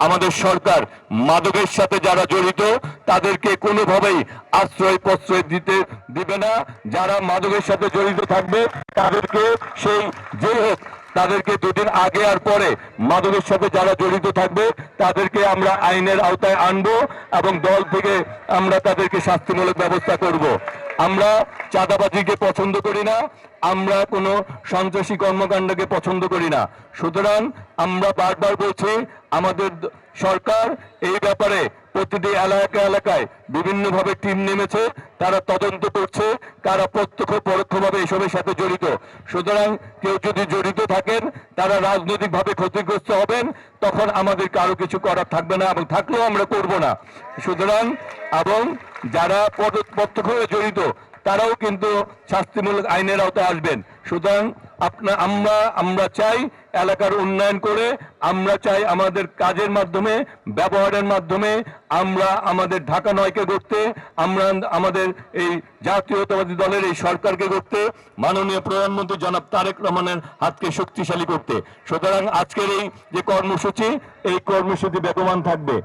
আমাদের সরকার মাদকের সাথে যারা জড়িত তাদেরকে কোনোভাবেই আশ্রয় প্রশ্রয় দিবে না। যারা মাদকের সাথে জড়িত থাকবে তাদেরকে সেই যে হোক তাদেরকে দুদিন আগে আর পরে মাদকের সাথে যারা জড়িত থাকবে তাদেরকে আমরা আইনের আওতায় আনবো এবং দল থেকে আমরা তাদেরকে শাস্তিমূলক ব্যবস্থা করব। আমরা চাঁদাবাজিকে পছন্দ করি না, আমরা কোনো সন্ত্রাসী কর্মকাণ্ডকে পছন্দ করি না। সুতরাং আমরা বারবার বলছি আমাদের সরকার এই ব্যাপারে প্রতিটি এলাকায় বিভিন্নভাবে টিম নেমেছে, তারা তদন্ত করছে কারা প্রত্যক্ষ পরোক্ষভাবে এসবের সাথে জড়িত। সুতরাং কেউ যদি জড়িত থাকেন তারা রাজনৈতিকভাবে ক্ষতিগ্রস্ত হবেন, তখন আমাদের কারো কিছু করার থাকবে না এবং থাকলেও আমরা করব না। সুতরাং এবং যারা প্রত্যক্ষভাবে জড়িত তারাও কিন্তু শাস্তিমূলক আইনের আওতায় আসবেন। সুতরাং আমরা চাই এলাকার উন্নয়ন করে, আমরা চাই আমাদের কাজের মাধ্যমে ব্যবহারের মাধ্যমে আমরা আমাদের ঢাকা ৯কে গড়তে, আমরা আমাদের এই জাতীয়তাবাদী দলের এই সরকারকে গড়তে, মাননীয় প্রধানমন্ত্রী জনাব তারেক রহমানের হাতকে শক্তিশালী করতে। সুতরাং আজকের এই যে কর্মসূচি, এই কর্মসূচি বেগবান থাকবে।